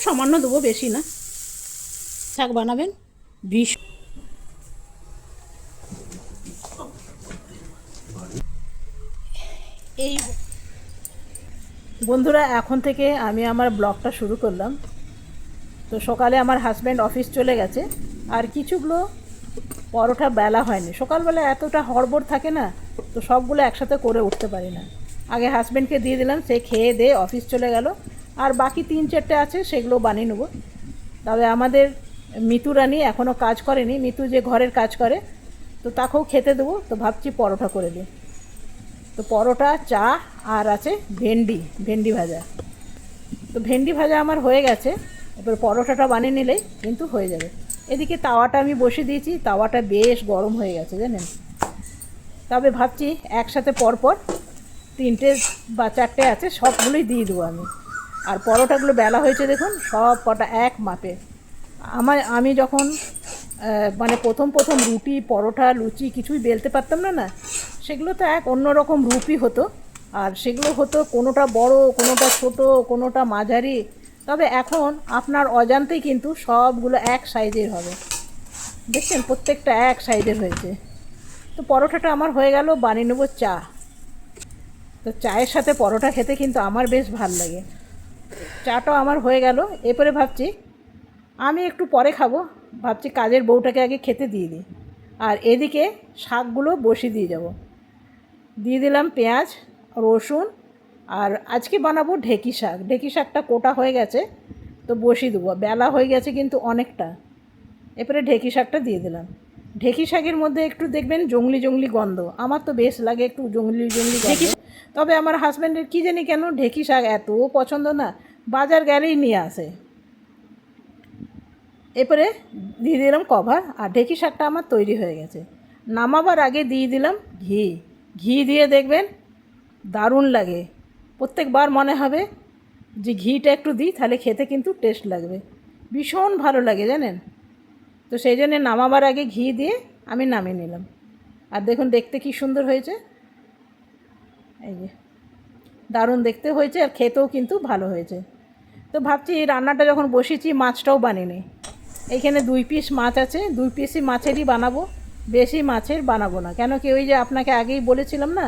সামান্য দেবো, বেশি না। শাক বানাবেন বিষ। এই বন্ধুরা, এখন থেকে আমি আমার ব্লগটা শুরু করলাম। তো সকালে আমার হাজব্যান্ড অফিস চলে গেছে, আর কিছুগুলো পরোটা বেলা হয়নি। সকালবেলা এতটা হড়বড় থাকে না, তো সবগুলো একসাথে করে উঠতে পারি না। আগে হাজব্যান্ডকে দিয়ে দিলাম, সে খেয়ে দিয়ে অফিস চলে গেল। আর বাকি 3-4টে আছে, সেগুলো বানিয়ে নেবো। তবে আমাদের মিতু রানী এখনও কাজ করেনি, মিতু যে ঘরের কাজ করে, তো তাকেও খেতে দেবো। তো ভাবছি পরোটা করে দিই। তো পরোটা, চা, আর আছে ভেন্ডি ভাজা। তো ভেন্ডি ভাজা আমার হয়ে গেছে, এবার পরোটাটা বানিয়ে নিলেই কিন্তু হয়ে যাবে। এদিকে তাওয়াটা আমি বসিয়ে দিয়েছি, তাওয়াটা বেশ গরম হয়ে গেছে জানেন। তবে ভাবছি একসাথে পরপর 3টে বা 4টে আছে, সবগুলোই দিয়ে দেবো আমি। আর পরোটাগুলো বেলা হয়েছে দেখুন, সব কটা এক মাপে। আমি যখন মানে প্রথম রুটি, পরোটা, লুচি কিছুই বেলতে পারতাম না, সেগুলো তো এক অন্যরকম রূপই হতো। আর সেগুলো হতো কোনোটা বড়, কোনোটা ছোট, কোনোটা মাঝারি। তবে এখন আপনার অজান্তেই কিন্তু সবগুলো এক সাইজের হবে। দেখছেন, প্রত্যেকটা এক সাইজের হয়েছে। তো পরোটাটা আমার হয়ে গেল, বানিয়ে নেবো চা। তো চায়ের সাথে পরোটা খেতে কিন্তু আমার বেশ ভাল লাগে। চাটাও আমার হয়ে গেল। এরপরে ভাবছি আমি একটু পরে খাবো, ভাবছি কাজের বউটাকে আগে খেতে দিয়ে দিই। আর এদিকে শাকগুলো বসিয়ে দিয়ে যাব। দিয়ে দিলাম পেঁয়াজ, রসুন। আর আজকে বানাবো ঢেঁকি শাক। ঢেঁকি শাকটা কোটা হয়ে গেছে, তো বসিয়ে দেবো। বেলা হয়ে গেছে কিন্তু অনেকটা। এরপরে ঢেঁকি শাকটা দিয়ে দিলাম। ঢেঁকি শাকের মধ্যে একটু দেখবেন জংলি গন্ধ, আমার তো বেশ লাগে একটু জংলি গন্ধ। তবে আমার হাজব্যান্ডের কী জানি কেন ঢেঁকি শাক এত পছন্দ না, বাজার গেলেই নিয়ে আসে। এরপরে দিয়ে দিলাম কভার, আর ঢেঁকি শাকটা আমার তৈরি হয়ে গেছে। নামাবার আগে দিয়ে দিলাম ঘি দিয়ে দেখবেন দারুণ লাগে। প্রত্যেকবার মনে হবে যে ঘিটা একটু দিই, তাহলে খেতে কিন্তু টেস্ট লাগবে, ভীষণ ভালো লাগে জানেন। তো সেই জন্যে নামাবার আগে ঘি দিয়ে আমি নামিয়ে নিলাম। আর দেখুন দেখতে কি সুন্দর হয়েছে, এই যে দারুণ দেখতে হয়েছে, আর খেতেও কিন্তু ভালো হয়েছে। তো ভাবছি এই রান্নাটা যখন বসেছি, মাছটাও বানিয়ে নিই। এইখানে 2 পিস মাছ আছে, 2 পিসই মাছেরই বানাবো, বেশি মাছের বানাবো না। কেন কি, ওই যে আপনাকে আগেই বলেছিলাম না,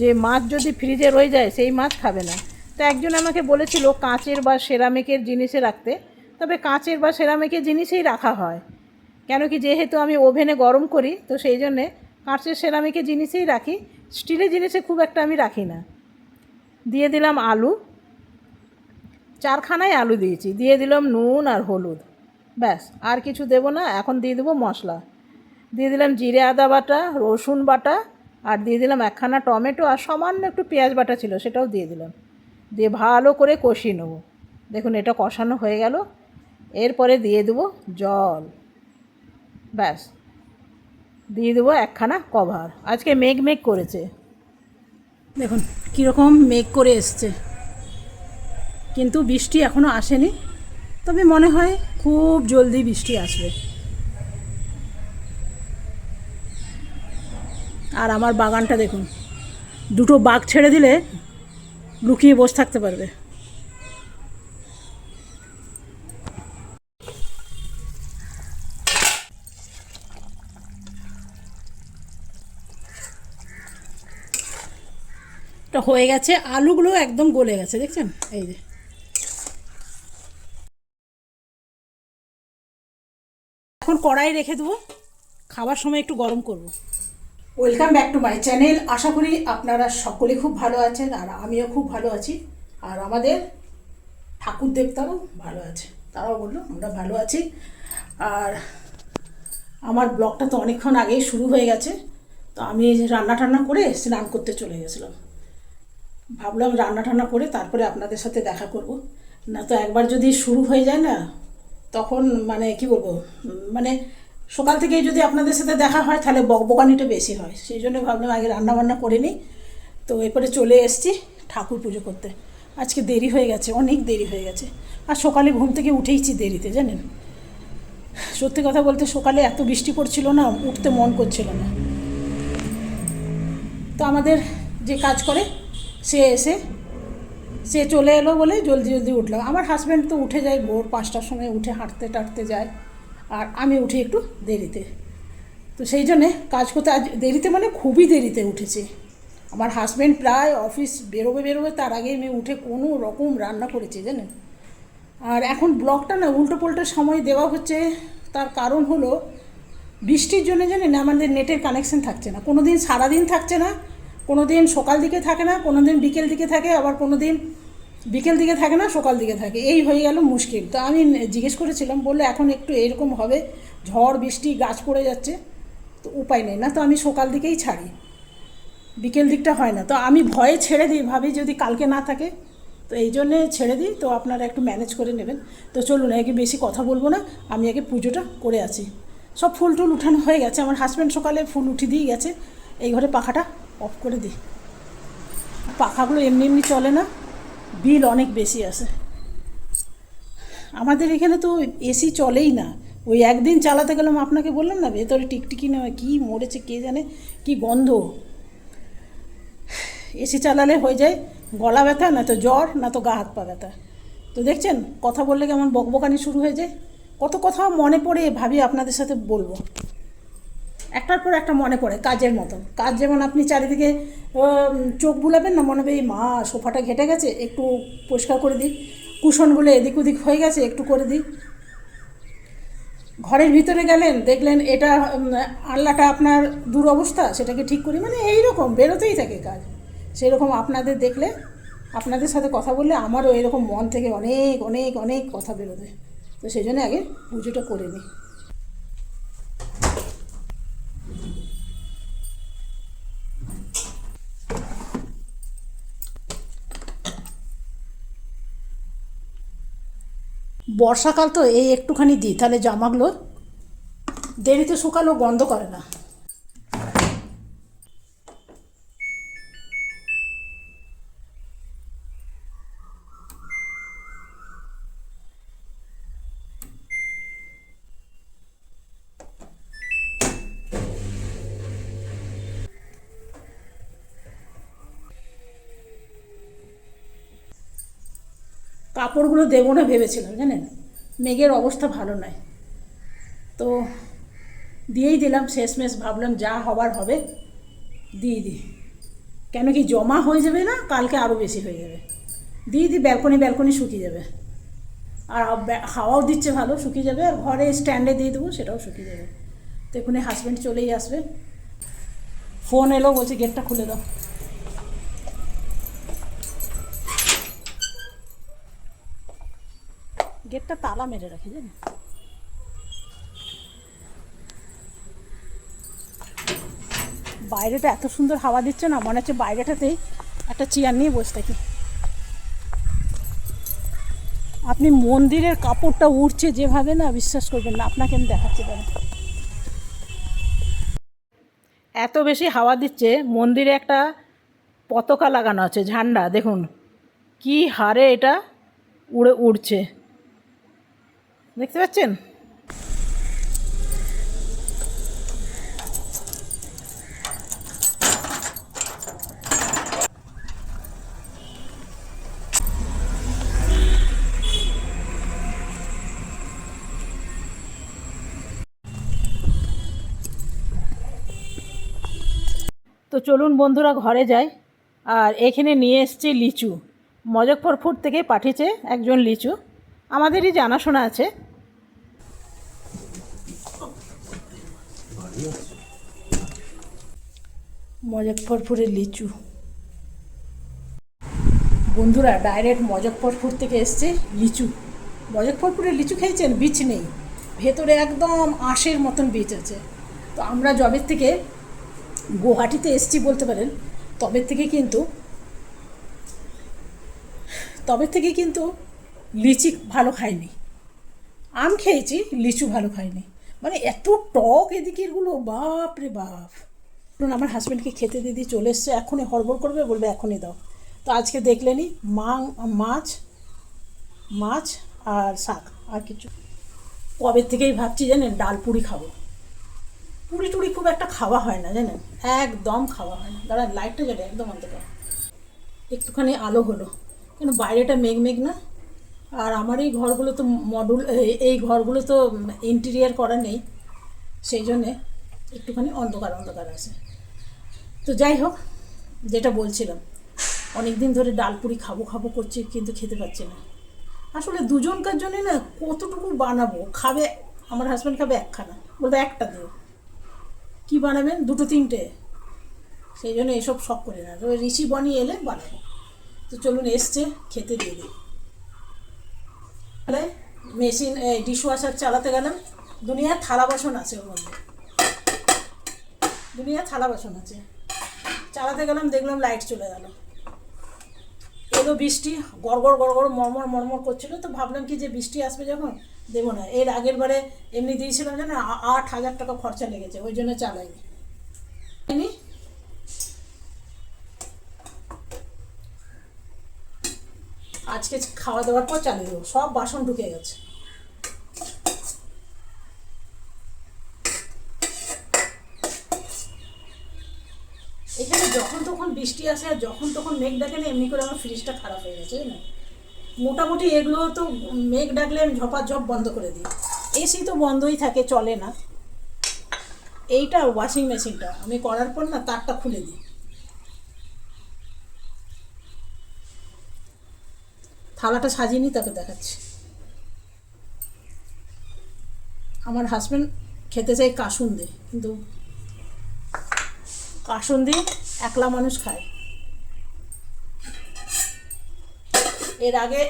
যে মাছ যদি ফ্রিজে রয়ে যায় সেই মাছ খাবে না। তো একজন আমাকে বলেছিল কাঁচের বা সেরামিকের জিনিসে রাখতে। তবে কাঁচের বা সেরামিকের জিনিসেই রাখা হয়, কেন কি যেহেতু আমি ওভেনে গরম করি, তো সেই জন্যে কাঁচের সেরামিকের জিনিসেই রাখি, স্টিলের জিনিসে খুব একটা আমি রাখি না। দিয়ে দিলাম আলু, 4খানায় আলু দিয়েছি। দিয়ে দিলাম নুন আর হলুদ, ব্যাস, আর কিছু দেব না। এখন দিয়ে দেবো মশলা। দিয়ে দিলাম জিরে আদা বাটা, রসুন বাটা, আর দিয়ে দিলাম 1খানা টমেটো, আর সামান্য একটু পেঁয়াজ বাটা ছিল, সেটাও দিয়ে দিলাম। দিয়ে ভালো করে কষিয়ে নেব। দেখুন এটা কষানো হয়ে গেল। এরপরে দিয়ে দেবো জল, ব্যাস। দিয়ে দেবো 1খানা কভার। আজকে মেঘ করেছে, দেখুন কীরকম মেঘ করে এসছে, কিন্তু বৃষ্টি এখনও আসেনি। তবে মনে হয় খুব জলদি বৃষ্টি আসবে। আর আমার বাগানটা দেখুন, 2টো বাঘ ছেড়ে দিলে লুকিয়ে বসে থাকতে পারবে। এটা হয়ে গেছে, আলুগুলো একদম গলে গেছে দেখছেন, এই যে। এখন কড়াই রেখে দেবো, খাবার সময় একটু গরম করব। Welcome back to my channel. আশা করি আপনারা সকলে খুব ভালো আছেন, আর আমিও খুব ভালো আছি। আর আমাদের ঠাকুর দেবতারাও ভালো আছে, তারাও বললো আমরা ভালো আছি। আর আমার ব্লগটা তো অনেকক্ষণ আগেই শুরু হয়ে গেছে। তো আমি রান্না টান্না করে স্নান করতে চলে গেছিলাম। ভাবলাম রান্না টান্না করে তারপরে আপনাদের সাথে দেখা করব। না তো একবার যদি শুরু হয়ে যায় না, তখন মানে কি বলবো, মানে সকাল থেকেই যদি আপনাদের সাথে দেখা হয় তাহলে বকবকানিটা বেশি হয়। সেই জন্য ভাবলাম আগে রান্না বান্না করে নিই। তো এরপরে চলে এসেছি ঠাকুর পুজো করতে। আজকে দেরি হয়ে গেছে, অনেক দেরি হয়ে গেছে। আর সকালে ঘুম থেকে উঠেইছি দেরিতে জানেন। সত্যি কথা বলতে সকালে এত বৃষ্টি পড়ছিল না, উঠতে মন করছিল না। তো আমাদের যে কাজ করে সে এসে সে চলে এলো বলে জলদি জলদি উঠলাম। আমার হাজব্যান্ড তো উঠে যায় ভোর 5টার সময়, উঠে হাঁটতে টাটতে যায়, আর আমি উঠি একটু দেরিতে। তো সেই জন্যে কাজ করতে আজ দেরিতে, মানে খুবই দেরিতে উঠেছি। আমার হাজব্যান্ড প্রায় অফিস বেরোবে তার আগেই আমি উঠে কোনো রকম রান্না করেছি জানেন। আর এখন ব্লগটা না উল্টো পাল্টো সময় দেওয়া হচ্ছে, তার কারণ হলো বৃষ্টির জন্য জানেন আমাদের নেটের কানেকশান থাকছে না। কোনো দিন সারাদিন থাকছে না, কোনো দিন সকাল দিকে থাকে না, কোনো দিন বিকেল দিকে থাকে, আবার কোনো দিন বিকেল দিকে থাকে না, সকাল দিকে থাকে, এই হয়ে গেল মুশকিল। তো আমি জিজ্ঞেস করেছিলাম, বললে এখন একটু এরকম হবে, ঝড় বৃষ্টি গাছ পড়ে যাচ্ছে, তো উপায় নেই, না তো আমি সকাল দিকেই ছাড়ি, বিকেল দিকটা হয় না। তো আমি ভয়ে ছেড়ে দিই, ভাবি যদি কালকে না থাকে, তো এই জন্যে ছেড়ে দিই। তো আপনারা একটু ম্যানেজ করে নেবেন। তো চলুন, আগে বেশি কথা বলবো না, আমি আগে পুজোটা করে আছি। সব ফুল টুল উঠানো হয়ে গেছে, আমার হাজব্যান্ড সকালে ফুল উঠিয়ে দিয়ে গেছে। এই ঘরে পাখাটা অফ করে দিই, পাখাগুলো এমনি এমনি চলে না, বিল অনেক বেশি আসে। আমাদের এখানে তো এসি চলেই না, ওই একদিন চালাতে গেলাম, আপনাকে বললাম না, ভেতরে টিকটিকি নেওয়া কী মরেছে কে জানে, কি গন্ধ। এসি চালালে হয়ে যায় গলা ব্যথা, না তো জ্বর, না তো গা হাত পা ব্যথা। তো দেখছেন কথা বললে কেমন বকবকানি শুরু হয়ে যায়। কত কথা মনে পড়ে, ভাবি আপনাদের সাথে বলবো, একটার পর একটা মনে পড়ে, কাজের মতন। কাজ যেমন আপনি চারিদিকে চোখ বুলাবেন না, মনে হবে এই মা সোফাটা ঘেটে গেছে, একটু পরিষ্কার করে দিই, কুশনগুলো এদিক ওদিক হয়ে গেছে, একটু করে দিই। ঘরের ভিতরে গেলেন, দেখলেন এটা আল্লাটা আপনার দুরবস্থা, সেটাকে ঠিক করি, মানে এইরকম বেরোতেই থাকে কাজ। সেই রকম আপনাদের দেখলে, আপনাদের সাথে কথা বললে আমারও এরকম মন থেকে অনেক অনেক অনেক কথা বেরোবে। তো সেই জন্য আগে পুজোটা করে নিই। বর্ষাকাল তো এই একটুখানি দিই, তাহলে জামাগুলো দেরিতে শুকালেও গন্ধ করে না। কাপড়গুলো দেবো না ভেবেছিলাম জানেন, মেঘের অবস্থা ভালো নয়, তো দিয়েই দিলাম। শেষমেশ ভাবলাম যা হবার হবে, দিয়ে দিই, কেন কি জমা হয়ে যাবে না, কালকে আরও বেশি হয়ে যাবে। দিয়ে দিই, ব্যালকনি শুকিয়ে যাবে, আর হাওয়াও দিচ্ছে ভালো, শুকিয়ে যাবে। আর ঘরে স্ট্যান্ডে দিয়ে দেবো, সেটাও শুকিয়ে যাবে। তো এখানে হাজব্যান্ড চলেই আসবে, ফোন এলো, বলছে গেটটা খুলে দাও। গেটটা তালা মেরে রাখি জানি। বাইরেটা এত সুন্দর হাওয়া দিচ্ছে না, মনে হচ্ছে বাইরেটাতেই একটা চেয়ার নিয়ে বসে থাকি। আপনি মন্দিরের কাপড়টা উঠছে যেভাবে না, বিশ্বাস করবেন না, আপনাকে আমি দেখাচ্ছি পারি। এত বেশি হাওয়া দিচ্ছে, মন্দিরে একটা পতাকা লাগানো আছে, ঝান্ডা, দেখুন কি হারে এটা উড়ছে, দেখতে পাচ্ছেন। তো চলুন বন্ধুরা ঘরে যাই। আর এখানে নিয়ে এসেছি লিচু, মজফরপুর থেকে পাঠিয়েছে একজন লিচু, আমাদেরই জানাশোনা আছে। মজফরপুরের লিচু বন্ধুরা, ডাইরেক্ট মজফরপুর থেকে এসছে লিচু। মজফরপুরের লিচু খেয়েছেন, বীজ নেই, ভেতরে একদম আঁশের মতন বীজ আছে। তো আমরা জবের থেকে গুয়াহাটিতে এসছি বলতে পারেন, তবে থেকে কিন্তু লিচি ভালো খাইনি। আম খেয়েছি, লিচু ভালো খাইনি, মানে এত টক এদিকেরগুলো, বাপ রে বাপ। আমার হাজব্যান্ডকে খেতে দিদি চলে এসছে, এখনই হড়বড় করবে, বলবে এখনই দাও। তো আজকে দেখলেনি, মাছ আর শাক, আর কিছু। কবে থেকেই ভাবছি জানেন ডাল পুরি খাবো, পুরি টুরি খুব একটা খাওয়া হয় না জানেন, একদম খাওয়া হয় না। দাঁড়া লাইটটা জ্বলে একদম অন্ধকার, একটুখানি আলো হলো। কেন বাইরেটা মেঘ মেঘ না? আর আমার এই ঘরগুলো তো মডুল, এই ঘরগুলো তো ইন্টেরিয়ার করা নেই, সেই জন্যে একটুখানি অন্ধকার অন্ধকার আছে। তো যাই হোক, যেটা বলছিলাম, অনেক দিন ধরে ডাল পুরি খাবো খাবো করছি, কিন্তু খেতে পাচ্ছি না। আসলে দুজনকার জন্যে না কতটুকু বানাবো? খাবে, আমার হাজব্যান্ড খাবে একখানা, বলবে একটা দিও। কী বানাবেন? দুটো তিনটে। সেই জন্য এসব শখ করি না। তবে ঋষি বনি এলে বানাবো। তো চলুন, এসছে, খেতে দিয়ে দিই। তাহলে মেশিন, ডিশ ওয়াশার চালাতে গেলাম। দুনিয়ার থালা বাসন আছে ওর মধ্যে, দুনিয়ার থালা বাসন আছে। চালাতে গেলাম, দেখলাম লাইট চলে গেল। এলো বৃষ্টি, গড়গড় গড়গড় মরমর মরমর করছিল। তো ভাবলাম কি যে বৃষ্টি আসবে যখন, দেবো না। এর আগের বারে এমনি দিয়েছিলাম যেন 8,000 টাকা খরচা লেগেছে, ওই জন্য চালাইনি। আজকে খাওয়া দাওয়ার পর চালিয়ে দেবো। সব বাসন ঢুকে গেছে। এখানে যখন তখন বৃষ্টি আসে আর যখন তখন মেঘ ডাকে না, এমনি করে আমার ফ্রিজটা খারাপ হয়ে গেছে না। মোটামুটি এগুলো তো মেঘ ডাকলে আমি ঝপাঝপ বন্ধ করে দিই। এসি তো বন্ধই থাকে, চলে না। এইটা ওয়াশিং মেশিনটা আমি করার পর না তারটা খুলে দিই। থালাটা সাজিয়ে নিই, তাকে দেখাচ্ছি। আমার হাজব্যান্ড খেতে চাই কাসুন্দি, কিন্তু কাসুন্দি একলা মানুষ খায়। এর আগে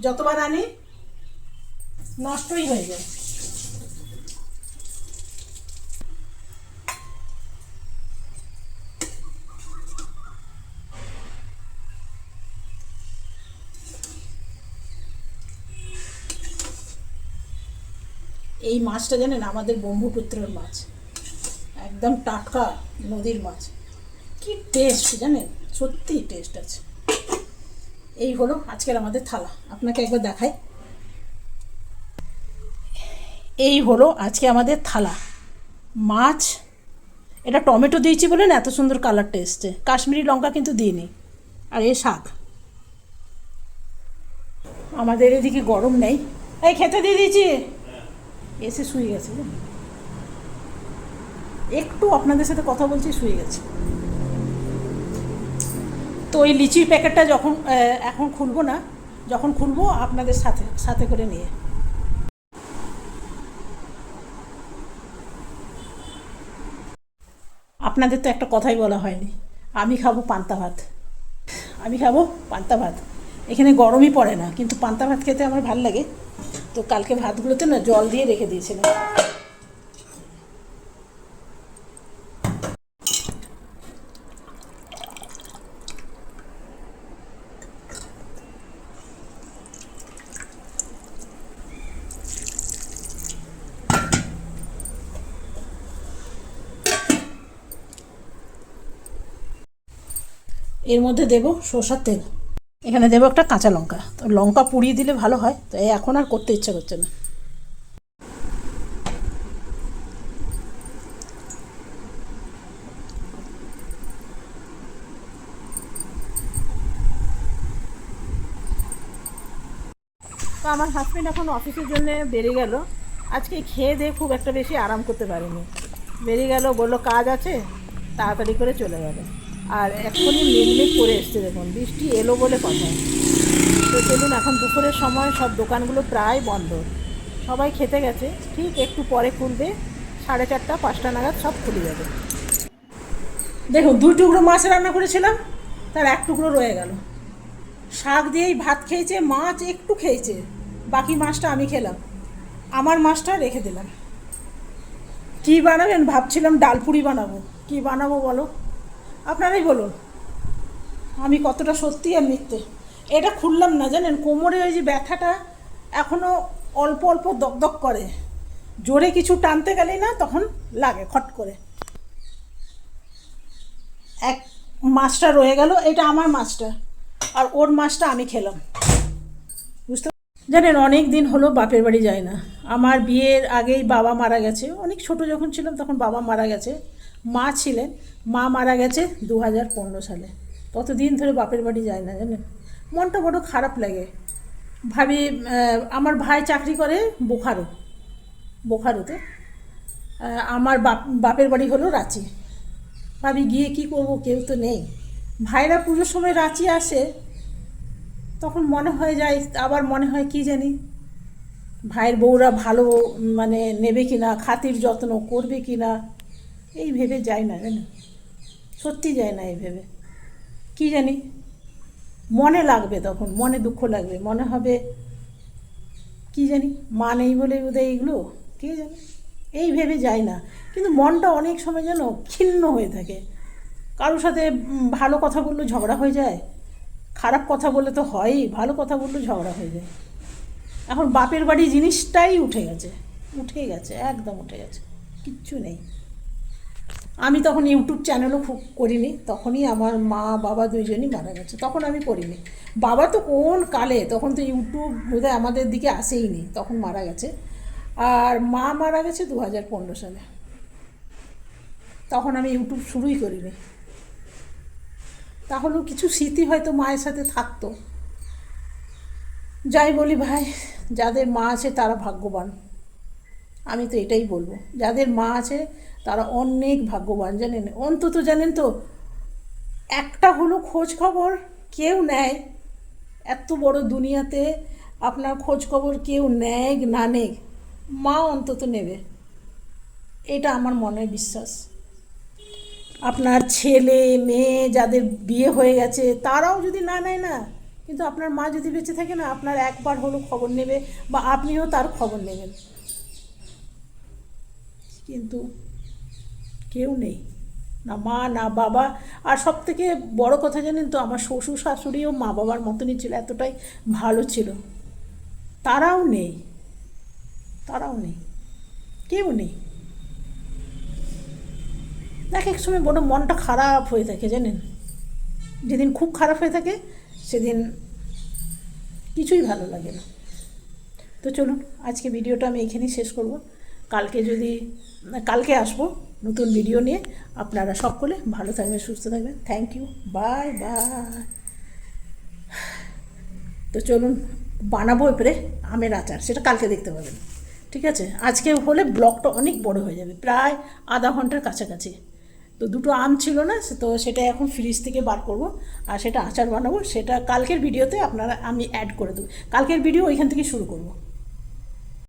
যতবার আনি নষ্টই হয়ে যায়। এই মাছটা জানেন আমাদের ব্রহ্মপুত্রের মাছ, একদম টাটকা নদীর মাছ। কি টেস্ট জানেন, সত্যি টেস্ট আছে। এই হলো আজকের আমাদের থালা, আপনাকে একবার দেখাই। এই হলো আজকে আমাদের থালা, মাছ। এটা টমেটো দিয়েছি বলে না এত সুন্দর কালারটা এসছে, কাশ্মীরি লঙ্কা কিন্তু দিইনি। আর এ শাক। আমাদের এদিকে গরম নেই। এই খেতে দিয়ে দিয়েছি, এসে শুয়ে গেছে। একটু আপনাদের সাথে কথা বলছি, শুয়ে গেছে। তো ওই লিচির প্যাকেটটা যখন এখন খুলবো না, যখন খুলবো আপনাদের সাথে সাথে করে নিয়ে। আপনাদের তো একটা কথাই বলা হয়নি, আমি খাবো পান্তা ভাত। আমি খাবো পান্তা ভাত। এখানে গরমই পড়ে না, কিন্তু পান্তা ভাত খেতে আমার ভালো লাগে। তো কালকে ভাতগুলোতে না জল দিয়ে রেখে দিয়েছিলাম। এর মধ্যে দেব সরষের তেল, এখানে দেবো একটা কাঁচা লঙ্কা। তো লঙ্কা পুড়িয়ে দিলে ভালো হয়, তো এখন আর করতে ইচ্ছা করছে না। তো আমার হাজব্যান্ড এখন অফিসের জন্য বেরিয়ে গেল। আজকে খেয়ে দিয়ে খুব একটা বেশি আরাম করতে পারিনি, বেরিয়ে গেল, বললো কাজ আছে, তাড়াতাড়ি করে চলে গেল। আর এখনই মেঘমেঘ করে এসছে, দেখুন বৃষ্টি এলো বলে কথা। তো চলুন, এখন দুপুরের সময় সব দোকানগুলো প্রায় বন্ধ, সবাই খেতে গেছে। ঠিক একটু পরে খুলবে, 4:30 5টা নাগাদ সব খুলে যাবে। দেখুন 2 টুকরো মাছ রান্না করেছিলাম, তার 1 টুকরো রয়ে গেল। শাক দিয়েই ভাত খেয়েছে, মাছ একটু খেয়েছে, বাকি মাছটা আমি খেলাম। আমার মাছটা রেখে দিলাম। কী বানাবেন ভাবছিলাম, ডালপুরি বানাবো। কী বানাবো বলো, আপনারাই বলুন, আমি কতটা সত্যি আর মিথ্যে। এটা খুললাম না জানেন, কোমরে ওই যে ব্যথাটা এখনও অল্প অল্প দগদগ করে। জোরে কিছু টানতে গেলেই না তখন লাগে খট করে। এক মাছটা রয়ে গেল, এটা আমার মাছটা, আর ওর মাছটা আমি খেলাম। বুঝতে জানেন, অনেক দিন হলো বাপের বাড়ি যায় না। আমার বিয়ের আগেই বাবা মারা গেছে, অনেক ছোট যখন ছিলাম তখন বাবা মারা গেছে। মা ছিলেন, মা মারা গেছে 2015 সালে। ততদিন ধরে বাপের বাড়ি যায় না জানেন। মনটা বড় খারাপ লাগে। ভাবি আমার ভাই চাকরি করে বোখারোতে, আমার বাপের বাড়ি হলো রাঁচি। ভাবি গিয়ে কি করব, কেউ তো নেই। ভাইরা পুজোর সময় রাঁচি আসে, তখন মনে হয় যায়, আবার মনে হয় কি জানি ভাইয়ের বউরা ভালো মানে নেবে কি না, খাতির যত্ন করবে কি না, এই ভেবে যায় না জানো, সত্যি যায় না এই ভেবে। কি জানি মনে লাগবে, তখন মনে দুঃখ লাগবে, মনে হবে কি জানি মা নেই বলে বোধহয় এইগুলো, কে জানি, এই ভেবে যায় না। কিন্তু মনটা অনেক সময় যেন ক্ষিণ্ণ হয়ে থাকে। কারোর সাথে ভালো কথা বললে ঝগড়া হয়ে যায়, খারাপ কথা বললে তো হয়ই, ভালো কথা বললে ঝগড়া হয়ে যায়। এখন বাপের বাড়ি জিনিসটাই উঠে গেছে, একদম উঠে গেছে, কিচ্ছু নেই। আমি তখন ইউটিউব চ্যানেলও খুব করিনি, তখনই আমার মা বাবা দুইজনই মারা গেছে, তখন আমি করিনি। বাবা তো কোন কালে, তখন তো ইউটিউব বোধহয় আমাদের দিকে আসেইনি, তখন মারা গেছে। আর মা মারা গেছে 2015 সালে, তখন আমি ইউটিউব শুরুই করিনি। তাহলেও কিছু স্মৃতি হয়তো মায়ের সাথে থাকতো। যাই বলি ভাই, যাদের মা আছে তারা ভাগ্যবান, আমি তো এটাই বলবো। যাদের মা আছে তারা অনেক ভাগ্যবান, জানেন, অন্তত জানেন তো একটা হলো খোঁজ খবর কেউ নেয়। এত বড় দুনিয়াতে আপনার খোঁজ খবর কেউ নেয় না নেয়, মা অন্তত নেবে, এটা আমার মনে বিশ্বাস। আপনার ছেলে মেয়ে যাদের বিয়ে হয়ে গেছে তারাও যদি না নেয় না, কিন্তু আপনার মা যদি বেঁচে থাকে না, আপনার একবার হলো খবর নেবে, বা আপনিও তার খবর নেবেন। কিন্তু কেউ নেই, না মা না বাবা। আর সব থেকে বড় কথা জানেন তো, আমার শ্বশুর শাশুড়িও মা বাবার মতনই ছিল, এতটাই ভালো ছিল। তারাও নেই, কেউ নেই। এক এক সময় বড় মনটা খারাপ হয়ে থাকে জানেন, যেদিন খুব খারাপ হয়ে থাকে সেদিন কিছুই ভালো লাগে না। তো চলুন আজকে ভিডিওটা আমি এখানেই শেষ করব। কালকে আসবো নতুন ভিডিও নিয়ে। আপনারা সকলে ভালো থাকবেন, সুস্থ থাকবেন। Thank you, bye bye. তো চলুন বানাবো এবারে আমের আচার, সেটা কালকে দেখতে পাবেন, ঠিক আছে? আজকে হলে ব্লগটা অনেক বড় হয়ে যাবে, প্রায় আধা ঘন্টার কাছাকাছি। তো দুটো আম ছিল না, তো সেটা এখন ফ্রিজ থেকে বার করব, আর সেটা আচার বানাবো, সেটা কালকের ভিডিওতে আমি অ্যাড করে দেবো। কালকের ভিডিও ওইখান থেকে শুরু করব।